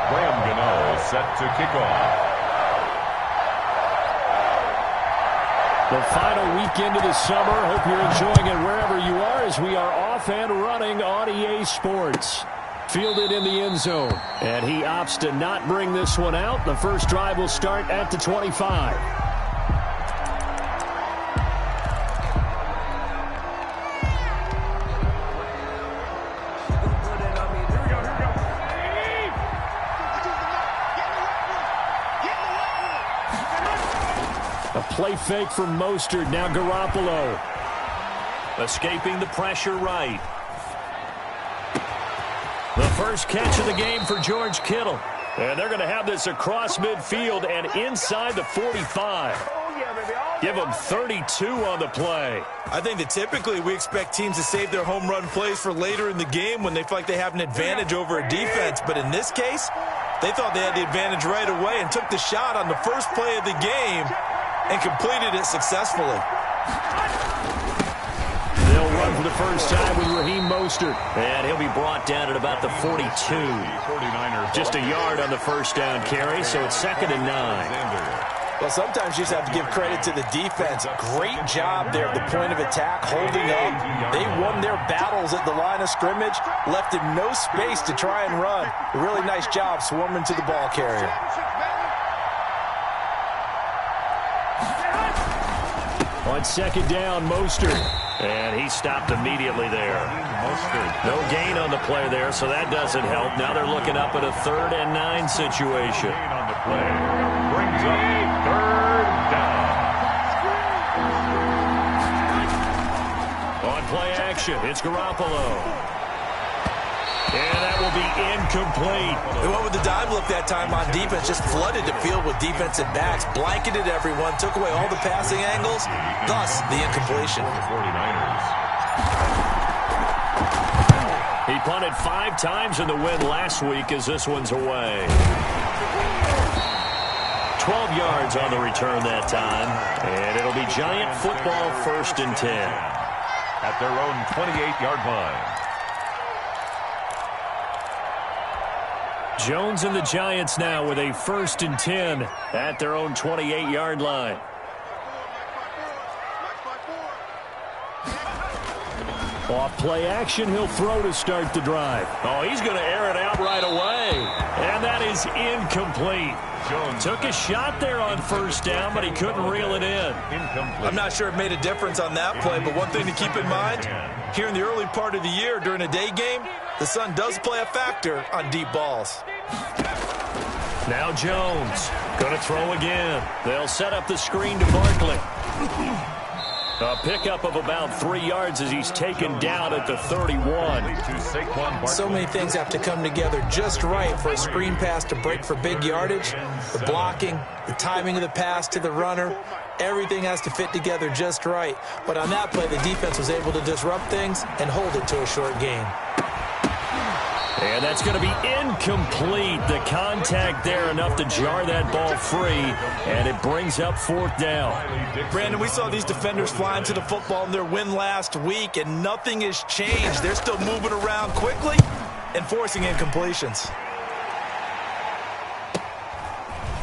Graham Gano set to kick off. The final weekend of the summer. Hope you're enjoying it wherever you are as we are off and running on EA Sports. Fielded in the end zone. And he opts to not bring this one out. The first drive will start at the 25. Play fake from Mostert. Now Garoppolo. Escaping the pressure right. The first catch of the game for George Kittle. And they're going to have this across midfield and inside the 45. Give them 32 on the play. I think that typically we expect teams to save their home run plays for later in the game when they feel like they have an advantage over a defense. But in this case, they thought they had the advantage right away and took the shot on the first play of the game and completed it successfully. They'll run for the first time with Raheem Mostert. And he'll be brought down at about the 42. Just a yard on the first down carry, so it's 2nd and 9. Well, sometimes you just have to give credit to the defense. Great job there at the point of attack, holding up. They won their battles at the line of scrimmage, left him no space to try and run. A really nice job swarming to the ball carrier. On 2nd down, Mostert. And he stopped immediately there. No gain on the play there, so that doesn't help. Now they're looking up at a 3rd and 9 situation. On the play. Brings up 3rd down. On play action, it's Garoppolo. And that will be incomplete. They went with the dive look that time on defense, just flooded the field with defensive backs, blanketed everyone, took away all the passing angles, thus the incompletion. He punted 5 times in the win last week as this one's away. 12 yards on the return that time, and it'll be Giant football 1st and 10. At their own 28-yard line. Jones and the Giants now with a 1st and 10 at their own 28-yard line. Off play action, he'll throw to start the drive. Oh, he's going to air it out right away. And that is incomplete. Jones took a shot there on 1st down, but he couldn't reel it in. I'm not sure it made a difference on that play, but one thing to keep in mind, here in the early part of the year during a day game, the sun does play a factor on deep balls. Now Jones going to throw again. They'll set up the screen to Barkley. A pickup of about 3 yards as he's taken down at the 31. So many things have to come together just right for a screen pass to break for big yardage. The blocking, the timing of the pass to the runner, everything has to fit together just right. But on that play, the defense was able to disrupt things and hold it to a short gain. And that's going to be incomplete. The contact there enough to jar that ball free, and it brings up 4th down. Brandon, we saw these defenders flying to the football in their win last week, and nothing has changed. They're still moving around quickly and forcing incompletions.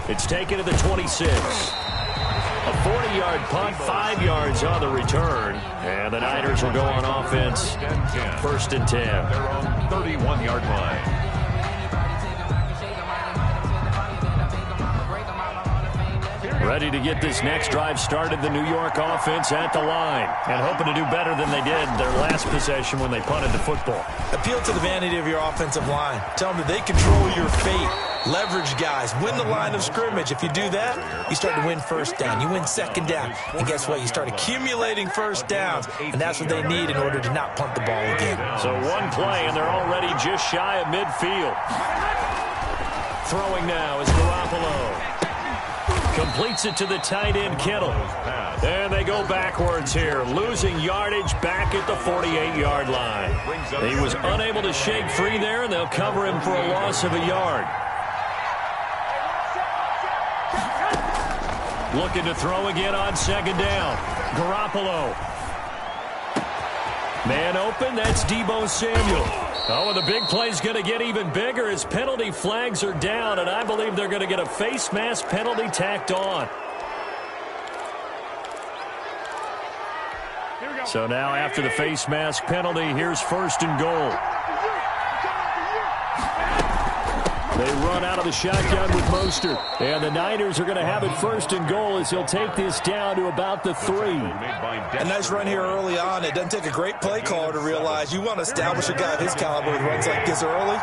It's taken to the 26. A 40-yard punt, 5 yards on the return. And the Niners will go on offense. 1st and 10. Their own 31-yard line. Ready to get this next drive started, the New York offense at the line. And hoping to do better than they did their last possession when they punted the football. Appeal to the vanity of your offensive line. Tell them that they control your fate. Leverage guys. Win the line of scrimmage. If you do that, you start to win 1st down. You win 2nd down. And guess what? You start accumulating 1st downs. And that's what they need in order to not punt the ball again. So one play, and they're already just shy of midfield. Throwing now is Garoppolo. Completes it to the tight end, Kittle. And they go backwards here, losing yardage back at the 48-yard line. He was unable to shake free there, and they'll cover him for a loss of a yard. Looking to throw again on 2nd down. Garoppolo. Man open, that's Deebo Samuel. Oh, and the big play's going to get even bigger as penalty flags are down, and I believe they're going to get a face mask penalty tacked on. So now after the face mask penalty, here's 1st and goal. They run out of the shotgun with Mostert. And the Niners are going to have it 1st and goal as he'll take this down to about the 3. A nice run here early on. It doesn't take a great play caller to realize you want to establish a guy of his caliber with runs like this early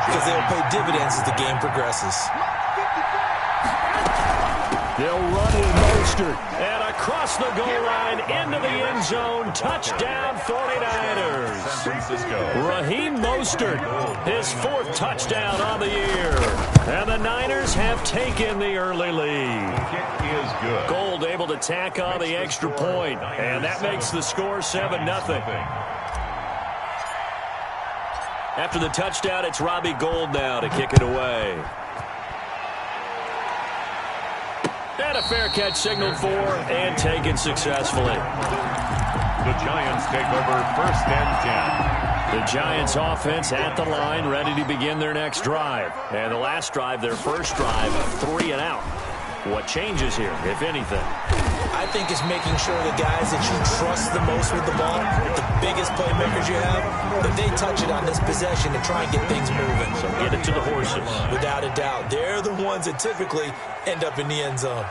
because they'll pay dividends as the game progresses. They'll run with Mostert. And across the goal line into the end zone. Touchdown 49ers. Raheem Mostert, his 4th touchdown on the year. And the Niners have taken the early lead. Gold able to tack on the extra point. And that makes the score 7-0. After the touchdown, it's Robbie Gould now to kick it away. And a fair catch signaled for and taken successfully. The Giants take over 1st and 10. The Giants offense at the line, ready to begin their next drive. And the last drive, their first drive, 3 and out. What changes here, if anything? I think it's making sure the guys that you trust the most with the ball, the biggest playmakers you have, that they touch it on this possession to try and get things moving. So get it to the horses. Without a doubt. They're the ones that typically end up in the end zone.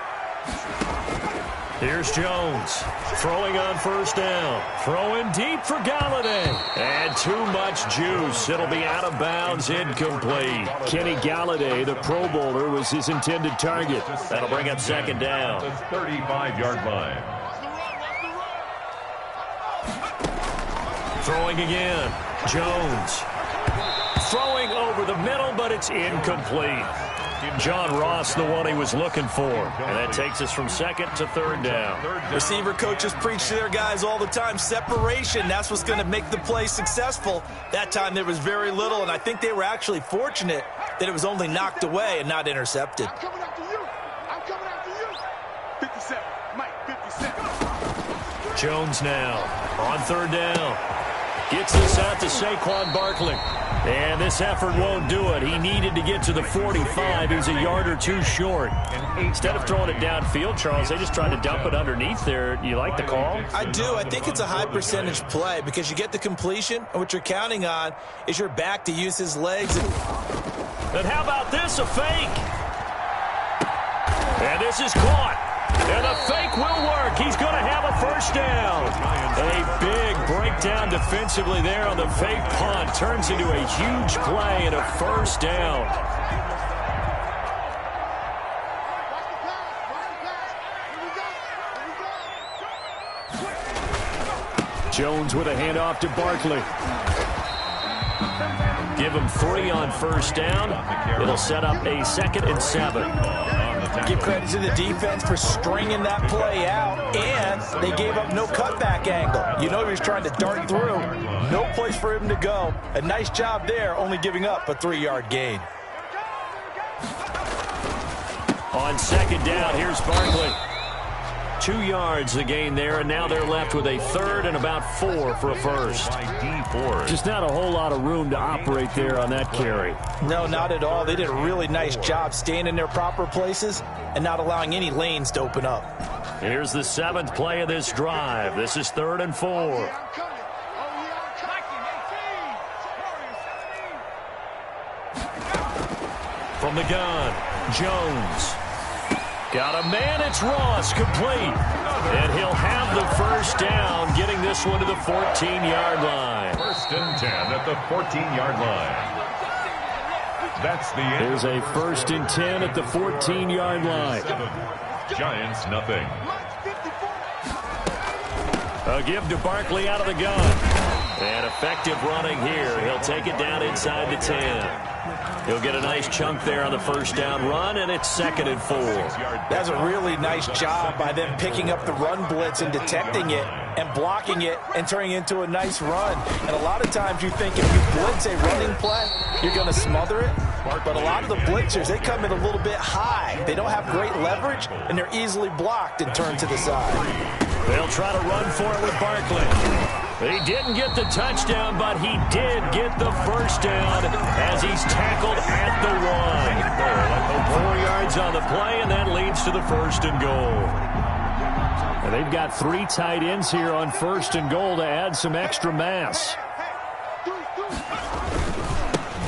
Here's Jones throwing on 1st down. Throwing deep for Galladay. And too much juice. It'll be out of bounds, incomplete. Kenny Galladay, the Pro Bowler, was his intended target. That'll bring up 2nd down. The 35-yard line. Throwing again. Jones. Throwing over the middle, but it's incomplete. John Ross, the one he was looking for. And that takes us from 2nd to 3rd down. Receiver coaches preach to their guys all the time. Separation, that's what's going to make the play successful. That time there was very little, and I think they were actually fortunate that it was only knocked away and not intercepted. I'm coming after you. I'm coming after you. 57. Mike, 57. Jones now on 3rd down. Gets this out to Saquon Barkley. And this effort won't do it. He needed to get to the 45. He was a yard or 2 short. Instead of throwing it downfield, Charles, they just tried to dump it underneath there. You like the call? I do. I think it's a high percentage play because you get the completion, and what you're counting on is your back to use his legs. And how about this, a fake? And this is caught. And the fake will work. He's going to have a 1st down. A big breakdown defensively there on the fake punt. Turns into a huge play and a 1st down. Jones with a handoff to Barkley. Give him 3 on 1st down. It'll set up a 2nd and 7. Give credit to the defense for stringing that play out, and they gave up no cutback angle. You know he was trying to dart through. No place for him to go. A nice job there, only giving up a 3-yard gain. On 2nd down, here's Barkley. 2 yards the gain there, and now they're left with a 3rd and about 4 for a 1st. Just not a whole lot of room to operate there on that carry. No, not at all. They did a really nice job staying in their proper places and not allowing any lanes to open up. Here's the 7th play of this drive. This is 3rd and 4. From the gun, Jones. Got a man, it's Ross, complete. And he'll have the 1st down, getting this one to the 14-yard line. 1st and 10 at the 14-yard line. That's the end. There's a 1st and 10 at the 14-yard line. Giants, nothing. A give to Barkley out of the gun. And effective running here. He'll take it down inside the 10. He'll get a nice chunk there on the 1st down run, and it's 2nd and 4. That's a really nice job by them picking up the run blitz and detecting it and blocking it and turning it into a nice run. And a lot of times you think if you blitz a running play, you're going to smother it. But a lot of the blitzers, they come in a little bit high. They don't have great leverage, and they're easily blocked and turned to the side. They'll try to run for it with Barkley. He didn't get the touchdown, but he did get the first down as he's tackled at the 1. 4 yards on the play, and that leads to the 1st and goal. And they've got 3 tight ends here on 1st and goal to add some extra mass.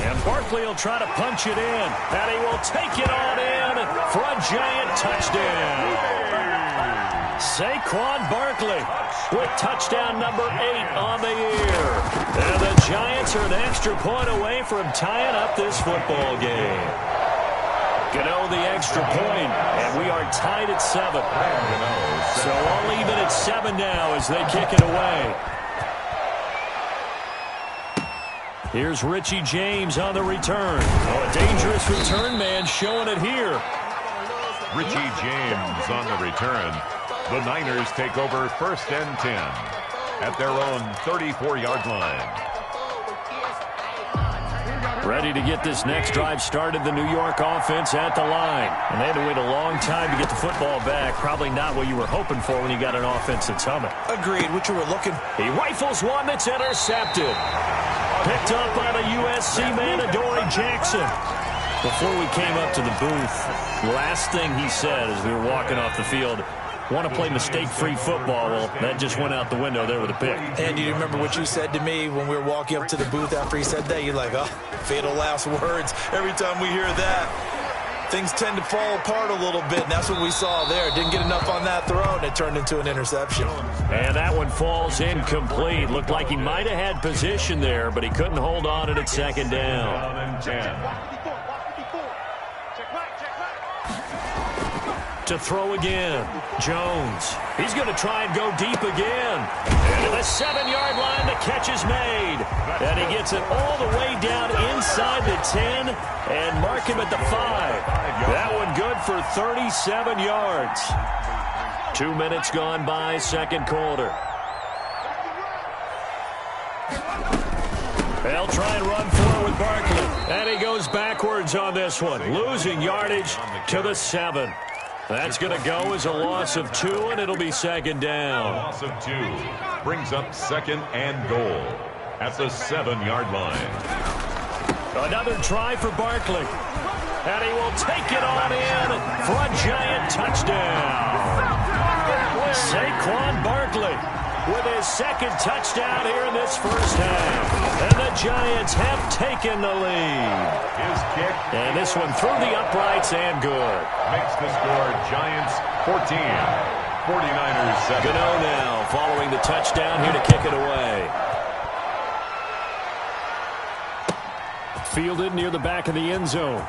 And Barkley will try to punch it in, and he will take it on in for a giant touchdown. Saquon Barkley with touchdown number 8 on the year. And the Giants are an extra point away from tying up this football game. Gano the extra point, and we are tied at 7. So all even at 7 now as they kick it away. Here's Richie James on the return. Oh, a dangerous return man showing it here. Richie James on the return. The Niners take over 1st and 10 at their own 34-yard line. Ready to get this next drive started, the New York offense at the line. And they had to wait a long time to get the football back. Probably not what you were hoping for when you got an offense that's humming. Agreed, what you were looking. He rifles one that's intercepted. Picked up by the USC man, Adoree Jackson. Before we came up to the booth, last thing he said as we were walking off the field, want to play mistake-free football. Well, that just went out the window there with a pick. And do you remember what you said to me when we were walking up to the booth after he said that? You're like, oh, fatal last words. Every time we hear that, things tend to fall apart a little bit, and that's what we saw there. Didn't get enough on that throw, and it turned into an interception. And that one falls incomplete. Looked like he might have had position there, but he couldn't hold on at 2nd down. To throw again, Jones. He's going to try and go deep again. And to the 7-yard line, the catch is made. And he gets it all the way down inside the 10 and mark him at the 5. That one good for 37 yards. 2 minutes gone by, 2nd quarter. They'll try and run forward with Barkley. And he goes backwards on this one, losing yardage to the 7. That's going to go as a loss of 2, and it'll be 2nd down. A loss of 2 brings up 2nd and goal at the 7-yard line. Another try for Barkley. And he will take it on in for a giant touchdown. Saquon Barkley with his 2nd touchdown here in this 1st half. And the Giants have taken the lead. His kick. And this one through the uprights and good. Makes the score Giants 14, 49ers 7. Gano now following the touchdown here to kick it away. Fielded near the back of the end zone.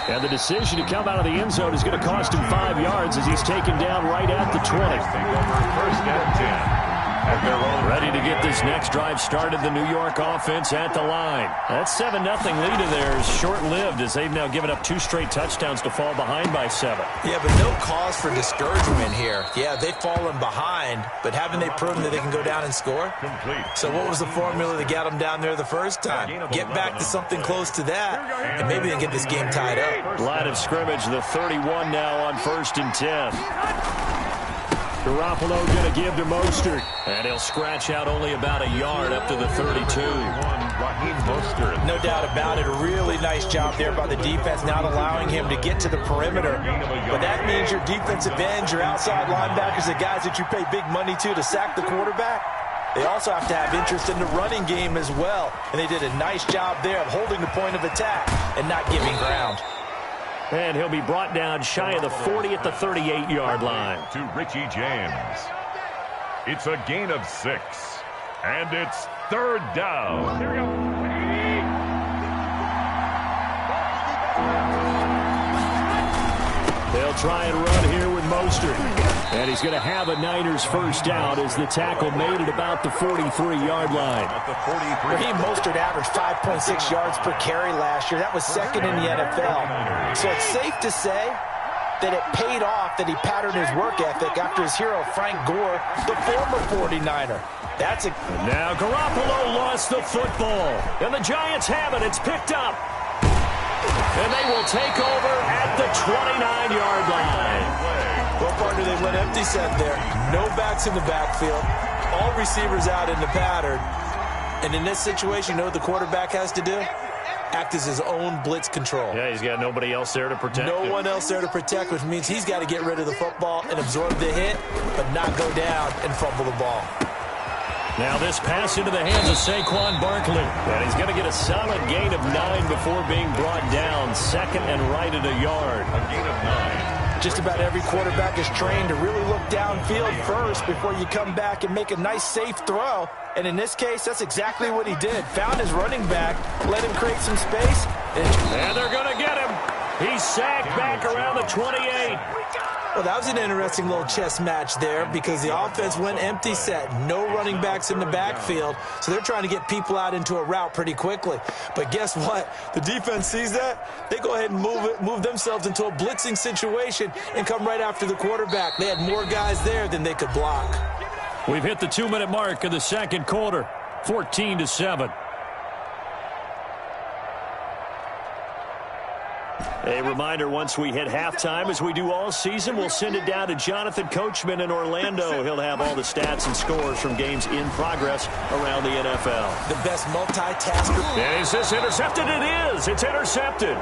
And the decision to come out of the end zone is going to cost him 5 yards as he's taken down right at the 20. Take over 1st and 10. Ready to get this next drive started, the New York offense at the line. That 7-0 lead of theirs short-lived as they've now given up 2 straight touchdowns to fall behind by 7. Yeah, but no cause for discouragement here. Yeah, they've fallen behind, but haven't they proven that they can go down and score? Complete. So what was the formula that got them down there the first time? Get back to something close to that, and maybe they get this game tied up. Line of scrimmage, the 31 now on 1st and 10. Garoppolo going to give to Mostert. And he'll scratch out only about a yard up to the 32. No doubt about it. A really nice job there by the defense, not allowing him to get to the perimeter. But that means your defensive ends, your outside linebackers, the guys that you pay big money to sack the quarterback, they also have to have interest in the running game as well. And they did a nice job there of holding the point of attack and not giving ground. And he'll be brought down shy of the 40 at the 38-yard line. To Richie James. It's a gain of 6. And it's 3rd down. Here we go. They'll try and run here with Mostert. And he's going to have a Niners 1st down as the tackle made at about the 43-yard line. At the 43. Raheem Mostert averaged 5.6 yards per carry last year. That was 2nd in the NFL. So it's safe to say that it paid off that he patterned his work ethic after his hero Frank Gore, the former 49er. That's a... Now Garoppolo lost the football. And the Giants have it. It's picked up. And they will take over at the 29-yard line. Well, wonder they went empty set there. No backs in the backfield. All receivers out in the pattern. And in this situation, you know what the quarterback has to do? Act as his own blitz control. Yeah, he's got nobody else there to protect him. No one else there to protect, which means he's got to get rid of the football and absorb the hit, but not go down and fumble the ball. Now this pass into the hands of Saquon Barkley. And he's going to get a solid gain of 9 before being brought down. Second and right at a yard. A gain of 9. Just about every quarterback is trained to really look downfield first before you come back and make a nice, safe throw. And in this case, that's exactly what he did. Found his running back, let him create some space. And they're going to get him. He's sacked back around the 28. Well, that was an interesting little chess match there because the offense went empty set. No running backs in the backfield, so they're trying to get people out into a route pretty quickly. But guess what? The defense sees that. They go ahead and move themselves into a blitzing situation and come right after the quarterback. They had more guys there than they could block. We've hit the 2-minute mark of the second quarter, 14-7. A reminder, once we hit halftime, as we do all season, we'll send it down to Jonathan Coachman in Orlando. He'll have all the stats and scores from games in progress around the NFL. The best multitasker. And is this intercepted? It is. It's intercepted.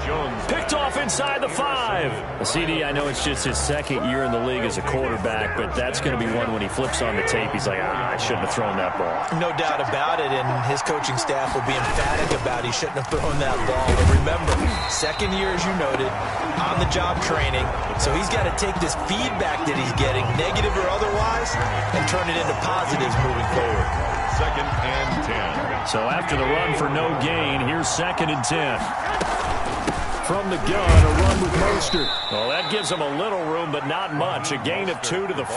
Jones picked off inside the 5. CD, I know it's just his second year in the league as a quarterback, but that's going to be one when he flips on the tape. He's like, I shouldn't have thrown that ball. No doubt about it, and his coaching staff will be emphatic about he shouldn't have thrown that ball. But remember, second year, as you noted, on-the-job training, so he's got to take this feedback that he's getting, negative or otherwise, and turn it into positives moving forward. Second and 10. So after the run for no gain, here's second and 10. From the gun, a run with Mostert. Well, that gives him a little room, but not much. A gain of 2 to the 5.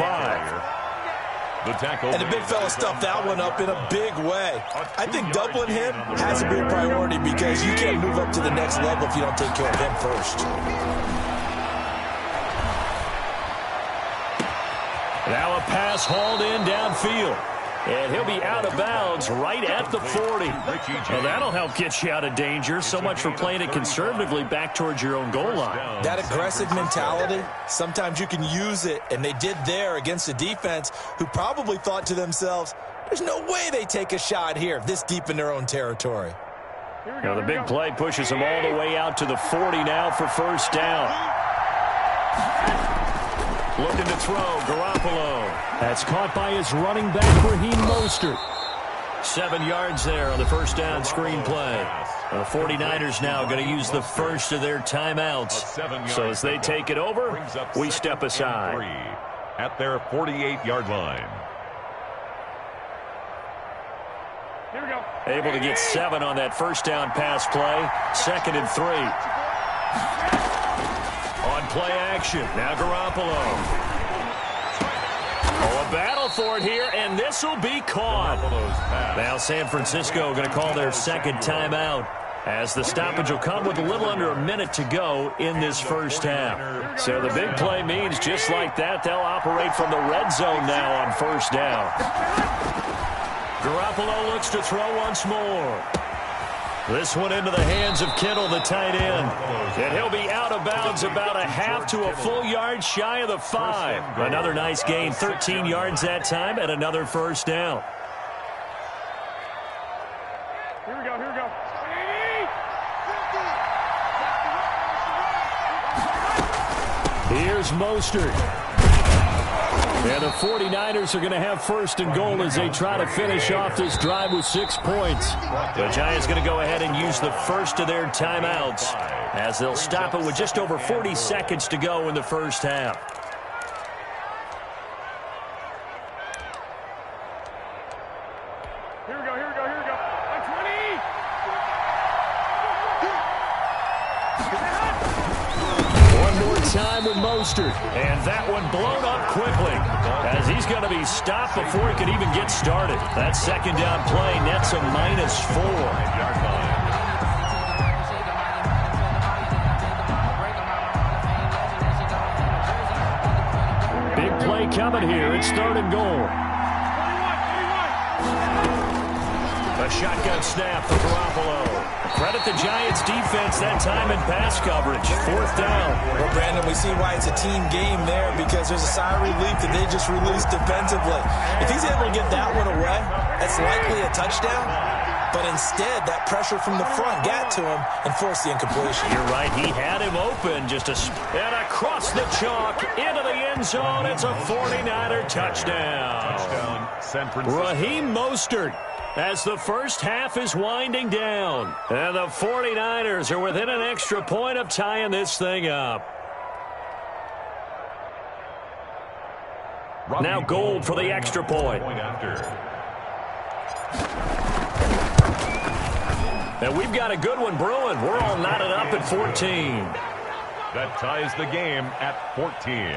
The tackle. And the big fella stuffed that one up in a big way. I think doubling him has to be a priority because you can't move up to the next level if you don't take care of him first. Now a pass hauled in downfield. And he'll be out of bounds right at the 40. Well, that'll help get you out of danger. So much for playing it conservatively back towards your own goal line. That aggressive mentality, sometimes you can use it, and they did there against a defense who probably thought to themselves, there's no way they take a shot here this deep in their own territory. Now the big play pushes them all the way out to the 40 now for first down. Looking to throw, Garoppolo. That's caught by his running back, Raheem Mostert. 7 yards there on the first down screen play. The 49ers now going to use the first of their timeouts. So as they take it over, we step aside. At their 48-yard line. Here we go. Able to get 7 on that first down pass play. Second and 3. On play action. Now Garoppolo. Oh, a battle for it here, and this will be caught. Now San Francisco going to call their second timeout as the stoppage will come with a little under a minute to go in this first half. So the big play means just like that, they'll operate from the red zone now on first down. Garoppolo looks to throw once more. This one into the hands of Kittle, the tight end. And he'll be out of bounds about a half to a full yard shy of the 5. Another nice gain, 13 yards that time, and another first down. Here we go, here we go. Here's Mostert. And the 49ers are going to have first and goal as they try to finish off this drive with 6 points. The Giants going to go ahead and use the first of their timeouts as they'll stop it with just over 40 seconds to go in the first half. Here we go, here we go, here we go. 20. One more time with Mostert. And that one blown up quickly as he's going to be stopped before he can even get started. That second down play nets a -4. Big play coming here. It's third and goal. A shotgun snap for Garoppolo. Credit the Giants defense that time in pass coverage. 4th down. Well, Brandon, we see why it's a team game there because there's a sigh of relief that they just released defensively. If he's able to get that one away, that's likely a touchdown. But instead, that pressure from the front got to him and forced the incompletion. You're right. He had him open. And across the chalk into the end zone. It's a 49er touchdown. San Francisco. Raheem Mostert as the first half is winding down. And the 49ers are within an extra point of tying this thing up. Now Gold for the extra point. And we've got a good one brewing. We're all knotted up at 14. That ties the game at 14.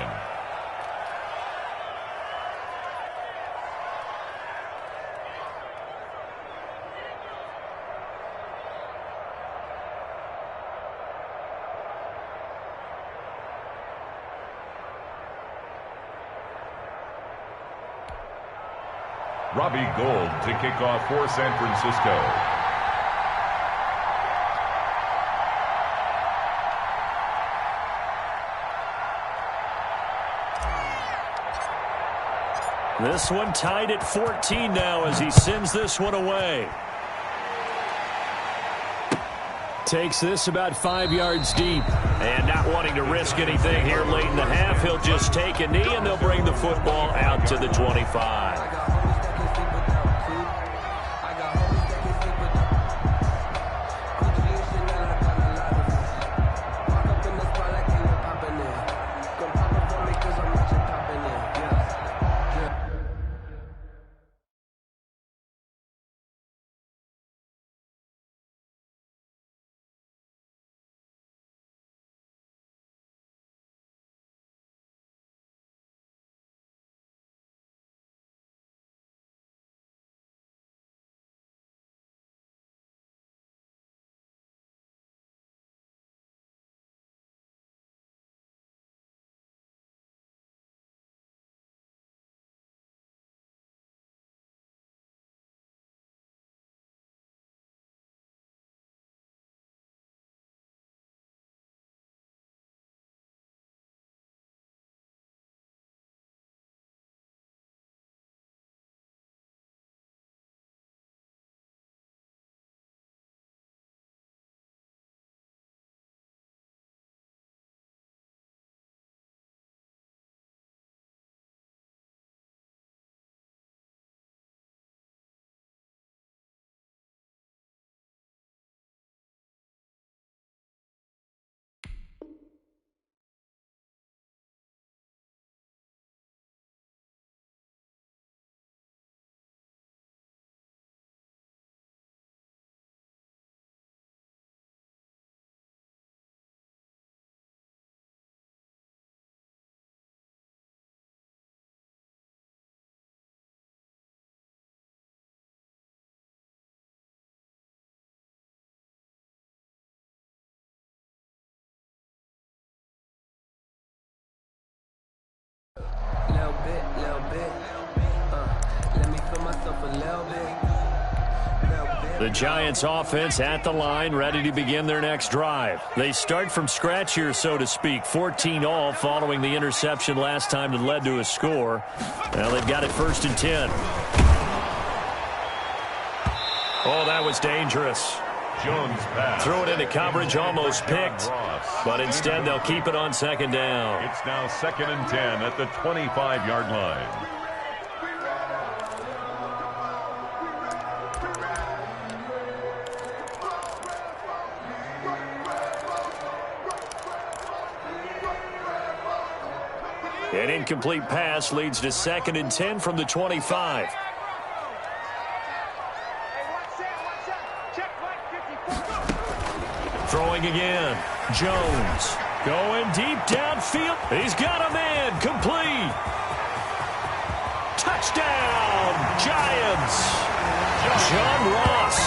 Robbie Gould to kick off for San Francisco. This one tied at 14 now as he sends this one away. Takes this about 5 yards deep. And not wanting to risk anything here late in the half, he'll just take a knee and they'll bring the football out to the 25. The Giants offense at the line, ready to begin their next drive. They start from scratch here, so to speak. 14-all following the interception last time that led to a score. Now they've got it 1st and 10. Oh, that was dangerous. Jones pass. Throw it into coverage, almost picked. But instead they'll keep it on 2nd down. It's now 2nd and 10 at the 25-yard line. An incomplete pass leads to 2nd and 10 from the 25. Throwing again. Jones going deep downfield. He's got a man. Complete. Touchdown, Giants. John Ross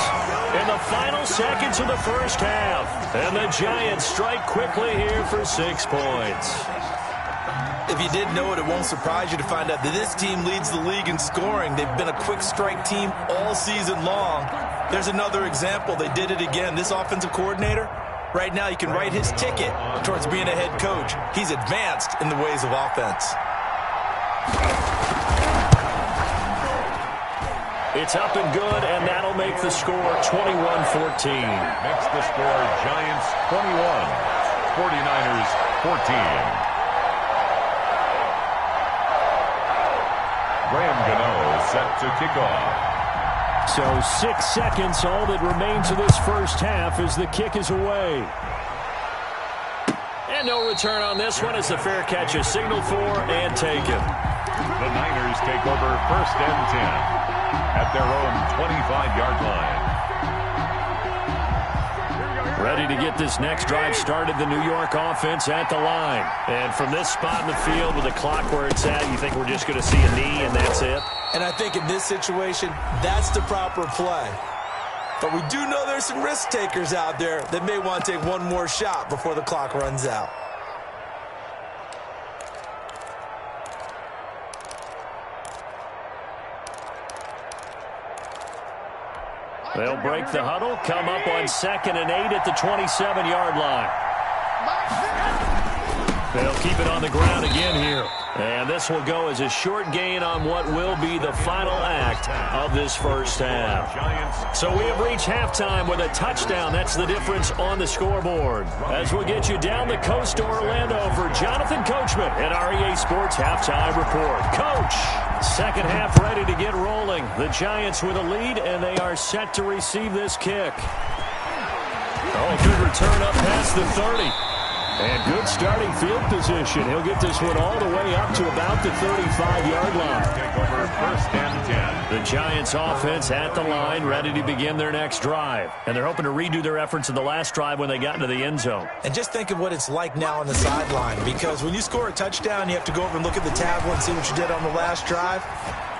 in the final seconds of the first half. And the Giants strike quickly here for 6 points. If you didn't know it, it won't surprise you to find out that this team leads the league in scoring. They've been a quick strike team all season long. There's another example. They did it again. This offensive coordinator, right now, you can write his ticket towards being a head coach. He's advanced in the ways of offense. It's up and good, and that'll make the score 21-14. Makes the score Giants 21, 49ers 14. Graham Gano set to kick off. So 6 seconds, all that remains of this first half as the kick is away. And no return on this one as the fair catch is signaled for and taken. The Niners take over first and 10 at their own 25-yard line. Ready to get this next drive started, the New York offense at the line. And from this spot in the field with the clock where it's at, you think we're just going to see a knee and that's it? And I think in this situation, that's the proper play. But we do know there's some risk takers out there that may want to take one more shot before the clock runs out. They'll break the huddle, come up on 2nd and 8 at the 27-yard line. They'll keep it on the ground again here. And this will go as a short gain on what will be the final act of this first half. So we have reached halftime with a touchdown. That's the difference on the scoreboard. As we'll get you down the coast to Orlando for Jonathan Coachman at REA Sports Halftime Report. Coach, second half ready to get rolling. The Giants with a lead, and they are set to receive this kick. Oh, good return up past the 30. And good starting field position. He'll get this one all the way up to about the 35-yard line. Take over first and 10. The Giants offense at the line, ready to begin their next drive. And they're hoping to redo their efforts in the last drive when they got into the end zone. And just think of what it's like now on the sideline, because when you score a touchdown, you have to go over and look at the tablet and see what you did on the last drive.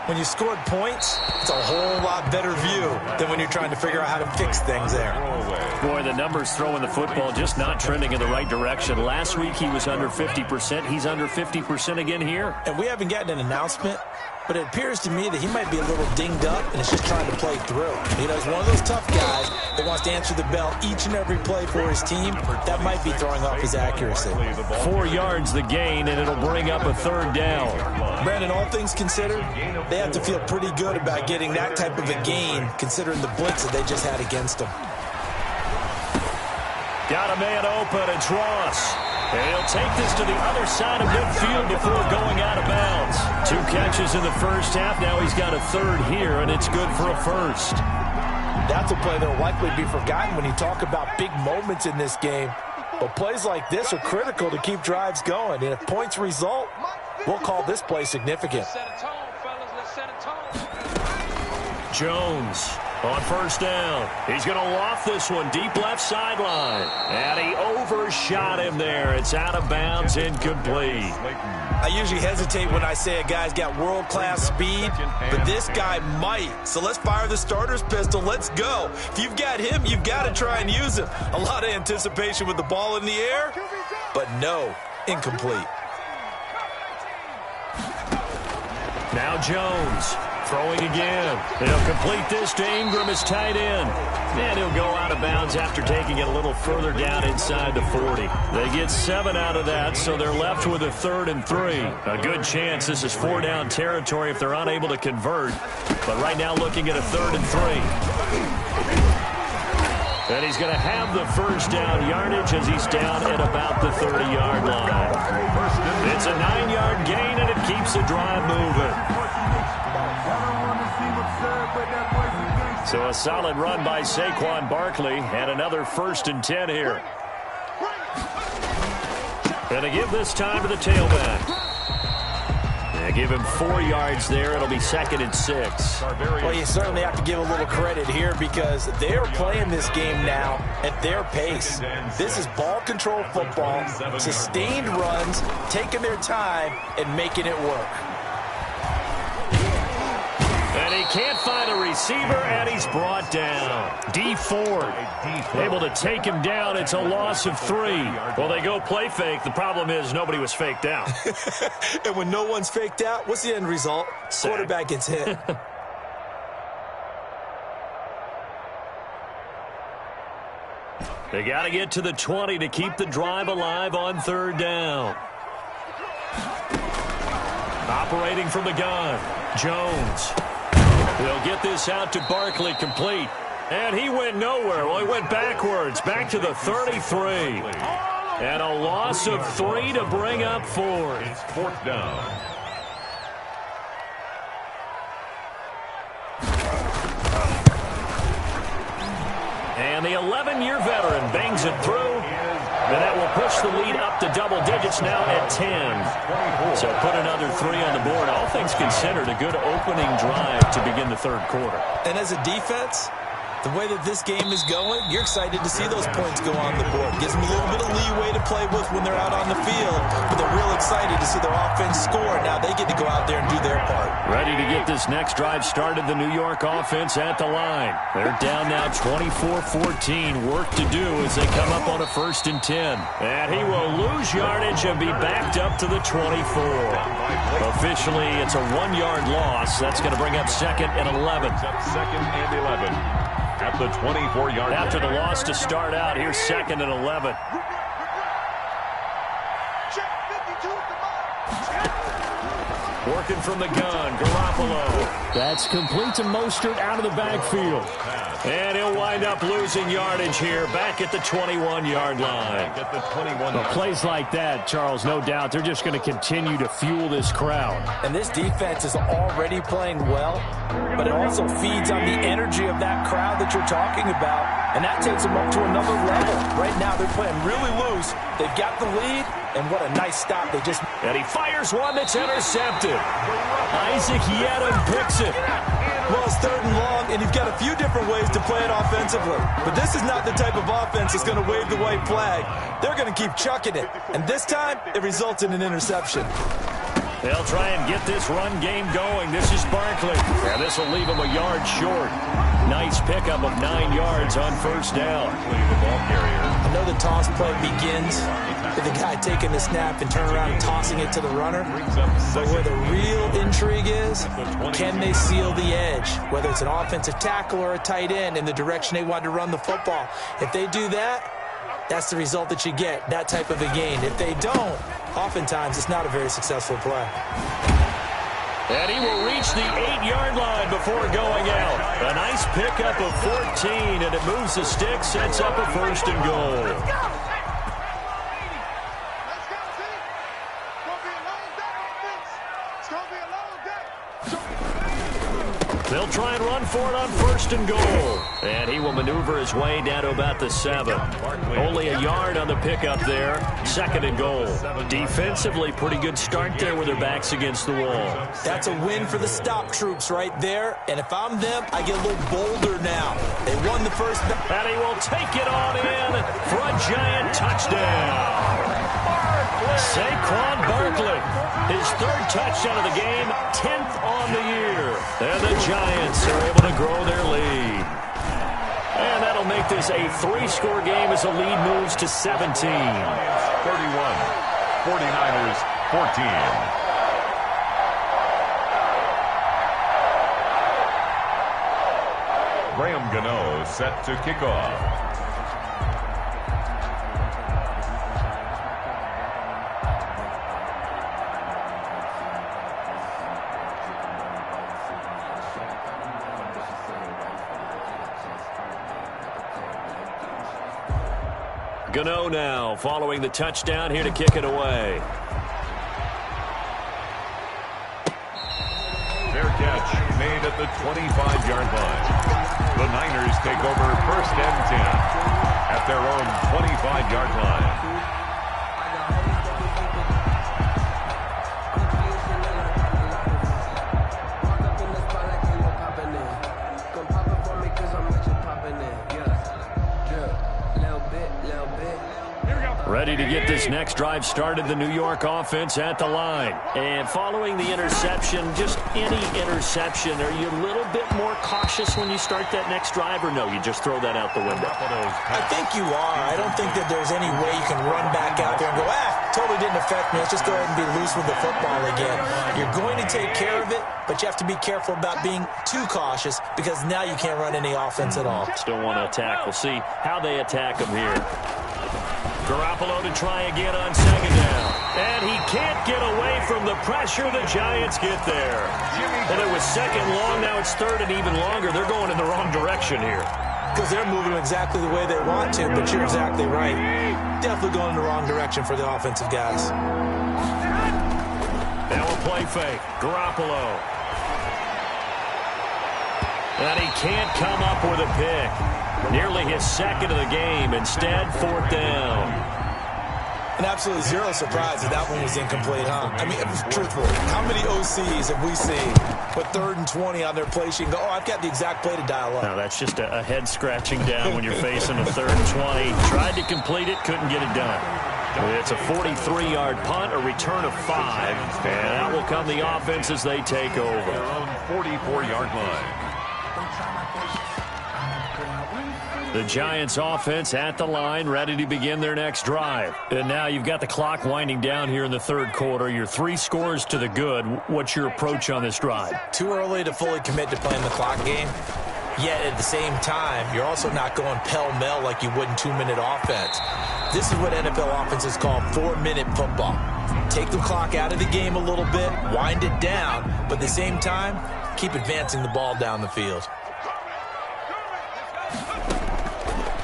When you scored points, it's a whole lot better view than when you're trying to figure out how to fix things there. Boy, the numbers throwing the football just not trending in the right direction. Last week he was under 50%. He's under 50% again here. And we haven't gotten an announcement, but it appears to me that he might be a little dinged up and is just trying to play through. You know, he's one of those tough guys that wants to answer the bell each and every play for his team. That might be throwing off his accuracy. 4 yards the gain, and it'll bring up a third down. Brandon, all things considered, they have to feel pretty good about getting that type of a gain, considering the blitz that they just had against them. Got a man open, it's Ross. And he'll take this to the other side of midfield before going out of bounds. 2 catches in the first half. Now he's got a third here, and it's good for a first. That's a play that will likely be forgotten when you talk about big moments in this game. But plays like this are critical to keep drives going. And if points result, we'll call this play significant. Jones on first down. He's going to loft this one deep left sideline. And he overshot him there. It's out of bounds, incomplete. I usually hesitate when I say a guy's got world-class speed, but this guy might. So let's fire the starter's pistol. Let's go. If you've got him, you've got to try and use him. A lot of anticipation with the ball in the air, but no, incomplete. Now Jones throwing again. He'll complete this to Ingram as tight end. And he'll go out of bounds after taking it a little further down inside the 40. They get 7 out of that, so they're left with a 3rd and 3. A good chance this is 4-down territory if they're unable to convert. But right now looking at a 3rd and 3. And he's going to have the first down yardage as he's down at about the 30-yard line. It's a 9-yard gain, and it keeps the drive moving. So a solid run by Saquon Barkley, and another 1st and 10 here. And to give this time to the tailback. They give him 4 yards there. It'll be 2nd and 6. Well, you certainly have to give a little credit here because they're playing this game now at their pace. This is ball control football, sustained runs, taking their time and making it work. And he can't find a receiver, and he's brought down. D Ford able to take him down. It's a loss of 3. Well, they go play fake. The problem is nobody was faked out. And when no one's faked out, what's the end result? Sack. Quarterback gets hit. They got to get to the 20 to keep the drive alive on third down. Operating from the gun, Jones. They'll get this out to Barkley, complete. And he went nowhere. Well, he went backwards, back to the 33. And a loss of 3 to bring up 4. It's fourth down. And the 11-year veteran bangs it through. And that will push the lead up to double digits now at 10. So put another 3 on the board. All things considered, a good opening drive to begin the third quarter. And as a defense, the way that this game is going, you're excited to see those points go on the board. Gives them a little bit of leeway to play with when they're out on the field, but they're real excited to see their offense score. Now they get to go out there and do their part. Ready to get this next drive started, the New York offense at the line. They're down now 24-14. Work to do as they come up on a 1st and 10. And he will lose yardage and be backed up to the 24. Officially, it's a 1-yard loss. That's going to bring up 2nd and 11. Up 2nd and 11. At the 24-yard line. After the loss to start out, here's 2nd and 11. Working from the gun, Garoppolo. That's complete to Mostert out of the backfield. And he'll wind up losing yardage here, back at the 21-yard line. At the 21. Plays like that, Charles, no doubt, they're just going to continue to fuel this crowd. And this defense is already playing well, but it also feeds on the energy of that crowd that you're talking about, and that takes them up to another level. Right now, they're playing really loose. They've got the lead, and what a nice stop. And he fires one that's intercepted. Isaac Yiadom picks it. Well, it's 3rd and long, and you've got a few different ways to play it offensively. But this is not the type of offense that's going to wave the white flag. They're going to keep chucking it. And this time, it results in an interception. They'll try and get this run game going. This is Barkley. And this will leave him a yard short. Nice pickup of 9 yards on 1st down. The ball carrier. I know the toss play begins with the guy taking the snap and turning around and tossing it to the runner. But where the real intrigue is, can they seal the edge? Whether it's an offensive tackle or a tight end in the direction they want to run the football. If they do that, that's the result that you get, that type of a gain. If they don't, oftentimes it's not a very successful play. And he will reach the 8-yard line before going out. A nice pickup of 14, and it moves the stick, sets up a 1st and goal. They'll try and run for it on 1st and goal. And he will maneuver his way down to about the 7. Only a yard on the pickup there. 2nd and goal. Defensively, pretty good start there with their backs against the wall. That's a win for the stop troops right there. And if I'm them, I get a little bolder now. They won the first. And he will take it on in for a giant touchdown. Saquon Barkley, his 3rd touchdown of the game, 10th on the year. And the Giants are able to grow their lead. And that'll make this a 3-score game as the lead moves to 17. 31. 49ers 14. Graham Gano set to kick off. Gano now following the touchdown here to kick it away. Fair catch made at the 25-yard line. The Niners take over 1st and 10 at their own 25-yard line. Ready to get this next drive started, the New York offense at the line. And following the interception, just any interception, are you a little bit more cautious when you start that next drive, or no, you just throw that out the window? I think you are. I don't think that there's any way you can run back out there and go, totally didn't affect me. Let's just go ahead and be loose with the football again. You're going to take care of it, but you have to be careful about being too cautious because now you can't run any offense at all. Still want to attack. We'll see how they attack him here. Garoppolo to try again on second down. And he can't get away from the pressure. The Giants get there. Well, it was second long. Now it's third and even longer. They're going in the wrong direction here. Because they're moving exactly the way they want to, but you're exactly right. Definitely going in the wrong direction for the offensive guys. Now a play fake. Garoppolo. And he can't come up with a pick. Nearly his second of the game. Instead, fourth down. And absolutely zero surprise that one was incomplete, huh? I mean, truthfully, how many OCs have we seen put 3rd and 20 on their play sheet and go, I've got the exact play to dial up? No, that's just a head scratching down when you're facing a 3rd and 20. Tried to complete it, couldn't get it done. It's a 43-yard punt, a return of 5. And that will come the offense as they take over. Their own 44-yard line. The Giants offense at the line, ready to begin their next drive. And now you've got the clock winding down here in the third quarter. You're 3 scores to the good. What's your approach on this drive? Too early to fully commit to playing the clock game. Yet at the same time, you're also not going pell-mell like you would in 2-minute offense. This is what NFL offenses call 4-minute football. Take the clock out of the game a little bit, wind it down, but at the same time, keep advancing the ball down the field.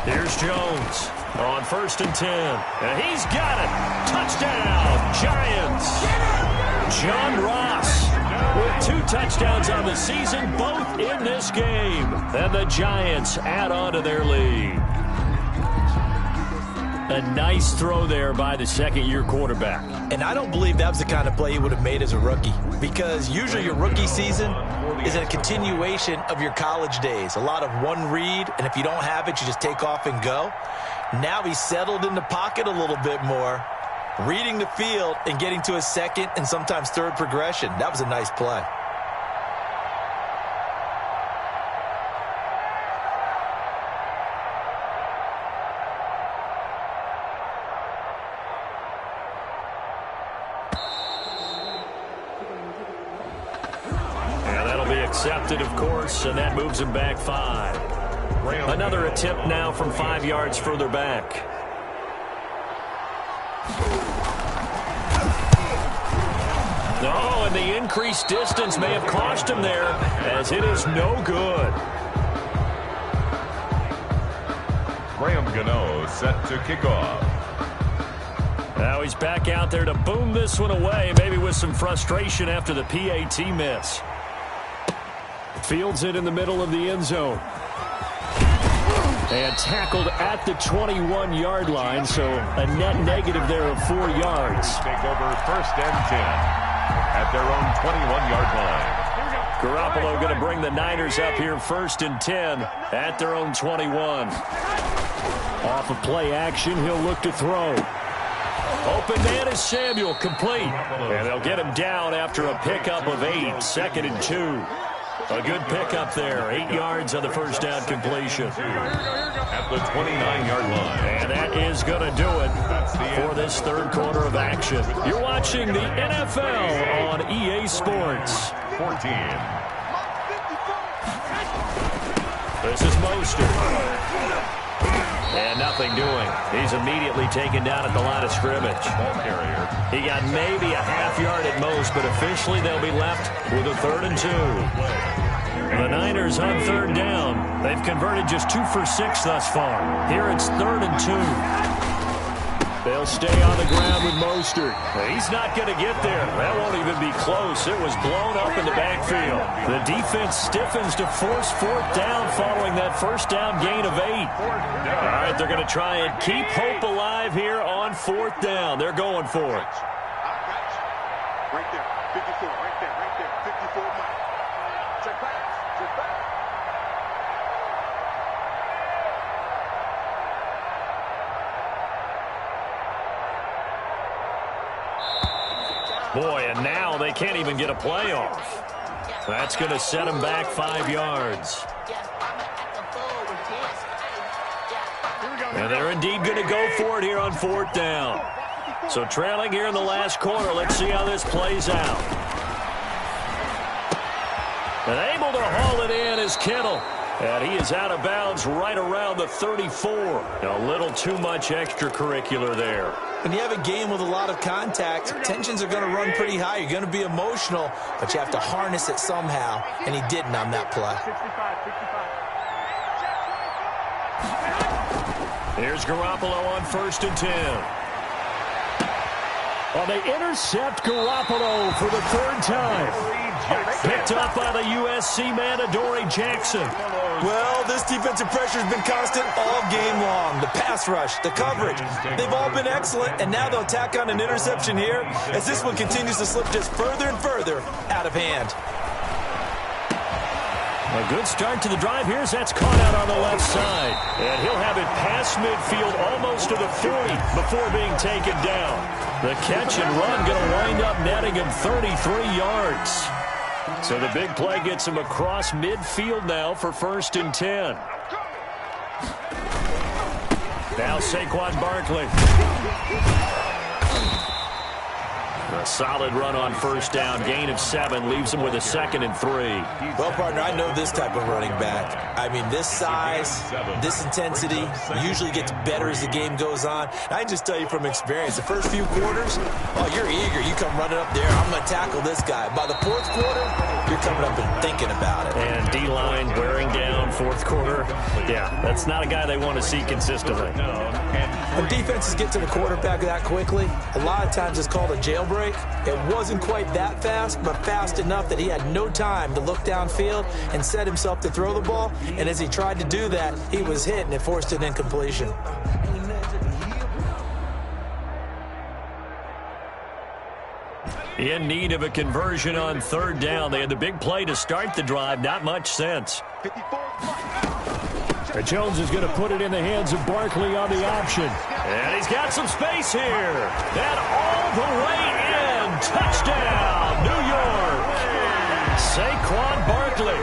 Here's Jones on 1st and 10. And he's got it. Touchdown, Giants. John Ross with 2 touchdowns on the season, both in this game. And the Giants add on to their lead. A nice throw there by the second-year quarterback. And I don't believe that was the kind of play he would have made as a rookie, because usually your rookie season is a continuation of your college days. A lot of one read, and if you don't have it, you just take off and go. Now he's settled in the pocket a little bit more, reading the field and getting to a second and sometimes third progression. That was a nice play. Accepted, of course, and that moves him back 5. Another attempt now from 5 yards further back. Oh, and the increased distance may have cost him there, as it is no good. Graham Gano set to kick off. Now he's back out there to boom this one away, maybe with some frustration after the PAT miss. Fields it in the middle of the end zone. And tackled at the 21-yard line, so a net negative there of 4 yards. Take over 1st and 10 at their own 21-yard line. Garoppolo going to bring the Niners up here 1st and 10 at their own 21. Off of play action, he'll look to throw. Open man is Samuel, complete. And they'll get him down after a pickup of 8, 2nd and 2. A good pickup there. 8 yards on the first down completion. At the 29-yard line. And that is going to do it for this third quarter of action. You're watching the NFL on EA Sports. 14. This is Mostert. And nothing doing. He's immediately taken down at the line of scrimmage. Ball carrier. He got maybe a half yard at most, but officially they'll be left with a 3rd and 2. The Niners on 3rd down. They've converted just 2 for 6 thus far. Here it's 3rd and 2. They'll stay on the ground with Mostert. He's not going to get there. That won't even be close. It was blown up in the backfield. The defense stiffens to force 4th down following that first down gain of 8. All right, they're going to try and keep hope alive here on 4th down. They're going for it. Right there, 54, right there, 54, Mike. Check back, check back. Boy, and now they can't even get a play off. That's going to set them back 5 yards. And they're indeed going to go for it here on 4th down. So trailing here in the last quarter. Let's see how this plays out. And able to haul it in is Kittle. And he is out of bounds right around the 34. A little too much extracurricular there. When you have a game with a lot of contact, tensions are going to run pretty high. You're going to be emotional, but you have to harness it somehow, and he didn't on that play. Here's Garoppolo on 1st and 10. Well, they intercept Garoppolo for the 3rd time. Picked up by the USC man, Adoree Jackson. Well, this defensive pressure has been constant all game long. The pass rush, the coverage, they've all been excellent, and now they'll tack on an interception here as this one continues to slip just further and further out of hand. A good start to the drive. Here's that's caught out on the left side. And he'll have it past midfield almost to the 40 before being taken down. The catch and run going to wind up netting him 33 yards. So the big play gets him across midfield now for 1st and 10. Now Saquon Barkley. A solid run on 1st down. Gain of 7 leaves him with a 2nd and 3. Well, partner, I know this type of running back. I mean, this size, this intensity usually gets better as the game goes on. I just tell you from experience, the first few quarters, oh, you're eager. You come running up there. I'm going to tackle this guy. By the 4th quarter, you're coming up and thinking about it. And D-line wearing down 4th quarter. Yeah, that's not a guy they want to see consistently. When defenses get to the quarterback that quickly, a lot of times it's called a jailbreak. It wasn't quite that fast, but fast enough that he had no time to look downfield and set himself to throw the ball. And as he tried to do that, he was hit, and it forced an incompletion. In need of a conversion on 3rd down. They had the big play to start the drive. Not much sense. Jones is going to put it in the hands of Barkley on the option. And he's got some space here. And all the way in. Touchdown, New York. Saquon Barkley,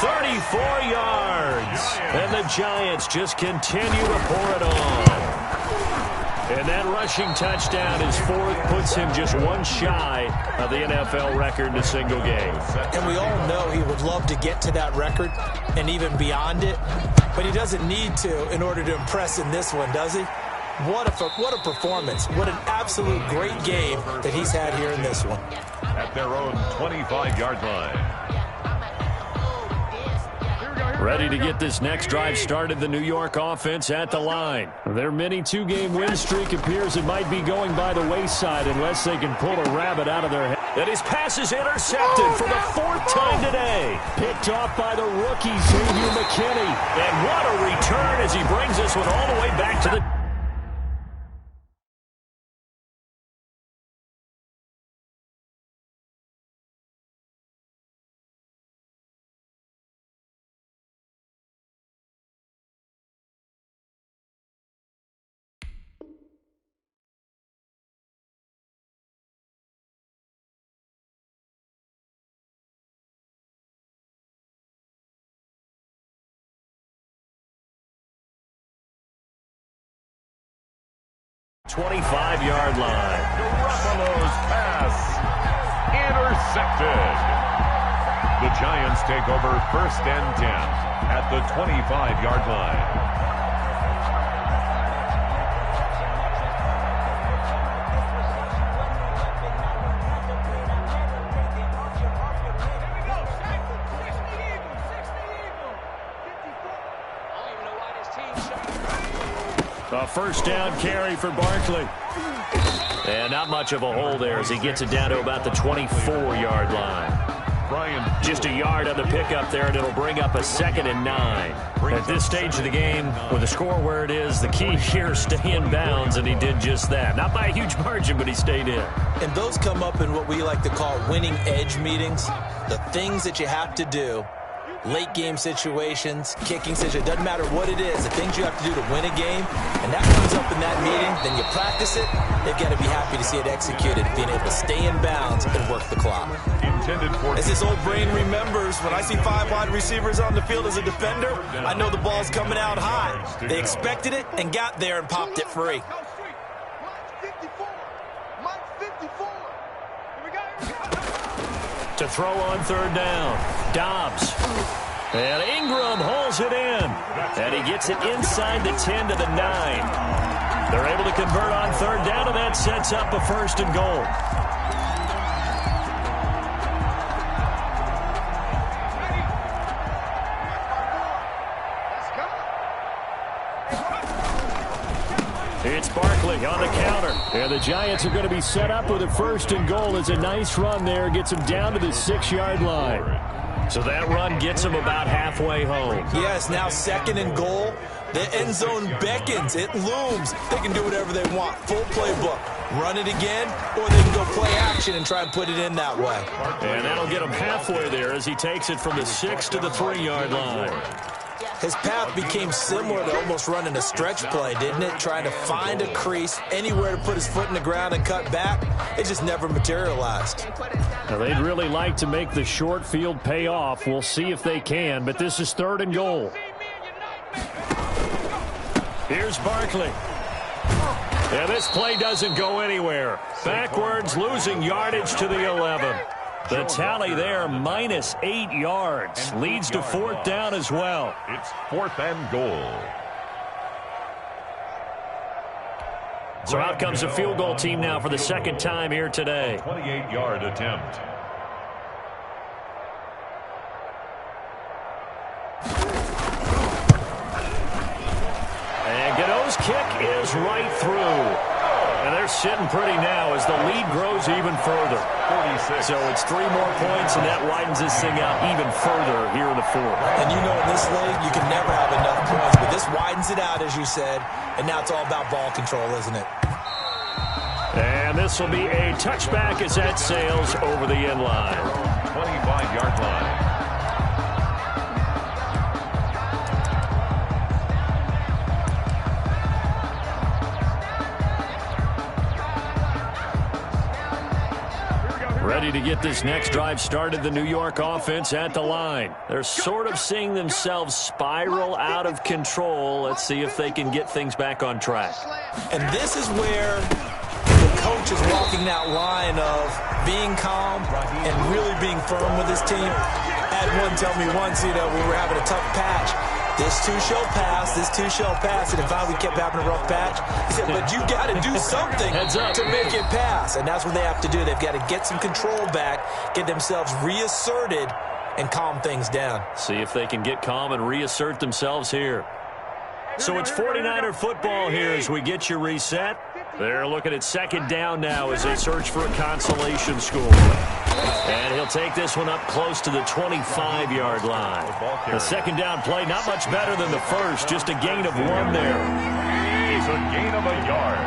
34 yards. And the Giants just continue to pour it on. And that rushing touchdown is 4th, puts him just 1 shy of the NFL record in a single game. And we all know he would love to get to that record and even beyond it, but he doesn't need to in order to impress in this one, does he? What a performance. What an absolute great game that he's had here in this one. At their own 25-yard line. Ready to get this next drive started, the New York offense at the line. Their mini 2-game win streak appears it might be going by the wayside unless they can pull a rabbit out of their head. And his pass is intercepted for the 4th time today. Picked off by the rookie, Xavier McKinney. And what a return as he brings this one all the way back to the... ...25-yard line. Garoppolo's pass intercepted. The Giants take over 1st and 10 at the 25-yard line. A 1st down carry for Barkley. And not much of a hole there as he gets it down to about the 24-yard line. Just a yard on the pickup there, and it'll bring up a 2nd and 9. At this stage of the game, with the score where it is, the key here is stay in bounds, and he did just that. Not by a huge margin, but he stayed in. And those come up in what we like to call winning edge meetings. The things that you have to do. Late game situations, kicking situations, doesn't matter what it is, the things you have to do to win a game, and that comes up in that that meeting, then you practice it. They've got to be happy to see it executed, being able to stay in bounds and work the clock. Intended for As this old brain remembers, when I see 5 wide receivers on the field as a defender, I know the ball's coming out high. They expected it and got there and popped it free. To throw on third down, Dobbs. And Ingram holds it in. And he gets it inside the 10 to the 9. They're able to convert on third down, and that sets up a 1st and goal. It's Barkley on the counter. And the Giants are going to be set up with a 1st and goal. It's a nice run there. Gets them down to the 6-yard line. So that run gets them about halfway home. Yes, now 2nd and goal. The end zone beckons. It looms. They can do whatever they want. Full playbook. Run it again, or they can go play action and try and put it in that way. And that'll get him halfway there as he takes it from the 6 to the 3-yard line. His path became similar to almost running a stretch play, didn't it? Trying to find a crease, anywhere to put his foot in the ground and cut back. It just never materialized. Now, they'd really like to make the short field pay off. We'll see if they can, but this is 3rd and goal. Here's Barkley. Yeah, this play doesn't go anywhere. Backwards, losing yardage to the 11. The tally there, minus 8 yards. Leads to 4th down as well. It's 4th and goal. So out comes the field goal team now for the 2nd time here today. 28-yard attempt. And Godot's kick is right through. And they're sitting pretty now as the lead grows even further. 46. So it's 3 more points, and that widens this thing out even further here in the 4th. And you know in this league, you can never have enough points, but this widens it out, as you said, and now it's all about ball control, isn't it? And this will be a touchback as that sails over the end line. 25-yard line. Ready to get this next drive started, the New York offense at the line. They're sort of seeing themselves spiral out of control. Let's see if they can get things back on track. And this is where the coach is walking that line of being calm and really being firm with his team. I had one tell me once, we were having a tough patch. This too shall pass, this too shall pass. And if we kept having a rough patch, he said, but you got to do something to make it pass. And that's what they have to do. They've got to get some control back, get themselves reasserted, and calm things down. See if they can get calm and reassert themselves here. So it's 49er football here as we get you reset. They're looking at 2nd down now as they search for a consolation score. And he'll take this one up close to the 25-yard line. The 2nd down play, not much better than the first, just a gain of 1 there. It's a gain of a yard.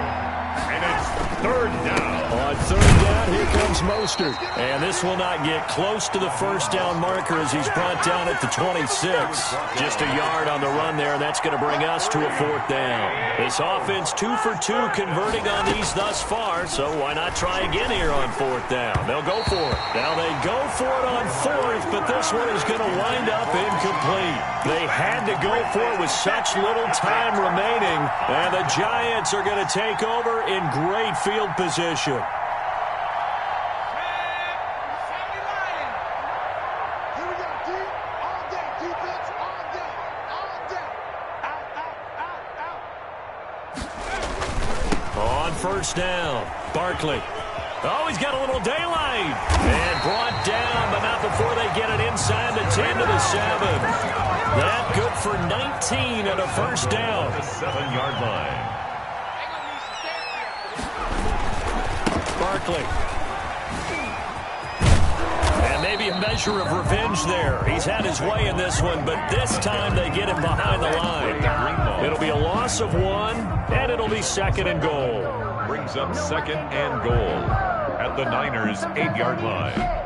And it's 3rd down. On 3rd down, here comes Mostert. And this will not get close to the 1st down marker as he's brought down at the 26. Just a yard on the run there, and that's going to bring us to a 4th down. This offense 2 for 2 converting on these thus far, so why not try again here on 4th down? They'll go for it. Now they go for it on 4th, but this one is going to wind up incomplete. They had to go for it with such little time remaining, and the Giants are going to take over in great field position. On 1st down, Barkley. Oh, he's got a little daylight. And brought down, but not before they get it inside the 10 to the 7. That good for 19 and a 1st down. The 7-yard line. Barkley. And maybe a measure of revenge there. He's had his way in this one, but this time they get him behind the line. It'll be a loss of 1, and it'll be 2nd and goal. Brings up 2nd and goal at the Niners' 8-yard line.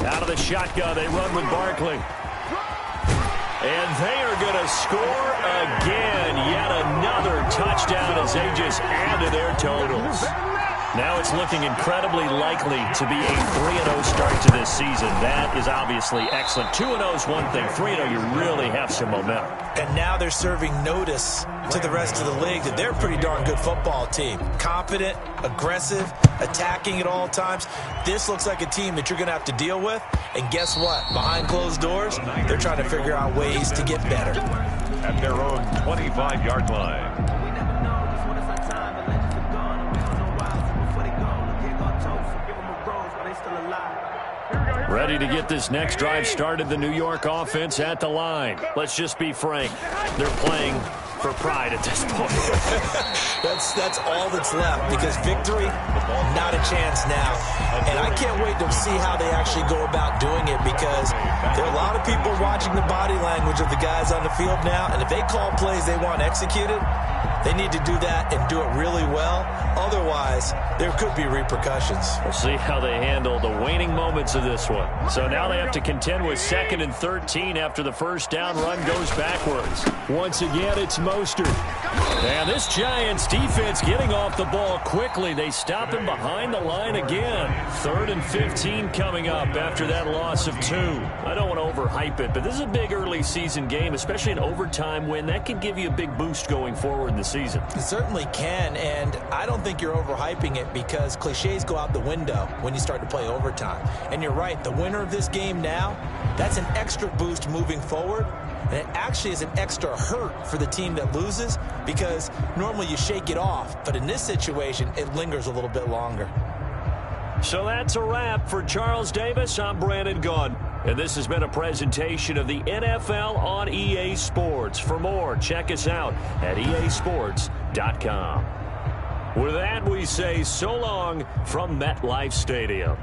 Out of the shotgun, they run with Barkley. And they are going to score again. Yet another touchdown as they just add to their totals. Now it's looking incredibly likely to be a 3-0 start to this season. That is obviously excellent. 2-0 is one thing. 3-0, you really have some momentum. And now they're serving notice to the rest of the league that they're a pretty darn good football team. Confident, aggressive, attacking at all times. This looks like a team that you're going to have to deal with. And guess what? Behind closed doors, they're trying to figure out ways to get better. At their own 25-yard line. Ready to get this next drive started, the New York offense at the line. Let's just be frank. They're playing for pride at this point. That's all that's left, because victory, not a chance now. And I can't wait to see how they actually go about doing it, because there are a lot of people watching the body language of the guys on the field now, and if they call plays they want executed, they need to do that and do it really well. Otherwise, there could be repercussions. We'll see how they handle the waning moments of this one. So now they have to contend with 2nd and 13 after the first down run goes backwards. Once again, it's Mostert. And this Giants defense getting off the ball quickly. They stop him behind the line again. 3rd and 15 coming up after that loss of 2. I don't want to overhype it, but this is a big early season game, especially an overtime win. That can give you a big boost going forward in the season. It certainly can, and I don't think you're overhyping it, because cliches go out the window when you start to play overtime. And you're right, the winner of this game now, that's an extra boost moving forward. And it actually is an extra hurt for the team that loses, because normally you shake it off. But in this situation, it lingers a little bit longer. So that's a wrap for Charles Davis. I'm Brandon Gaudin. And this has been a presentation of the NFL on EA Sports. For more, check us out at easports.com. With that, we say so long from MetLife Stadium.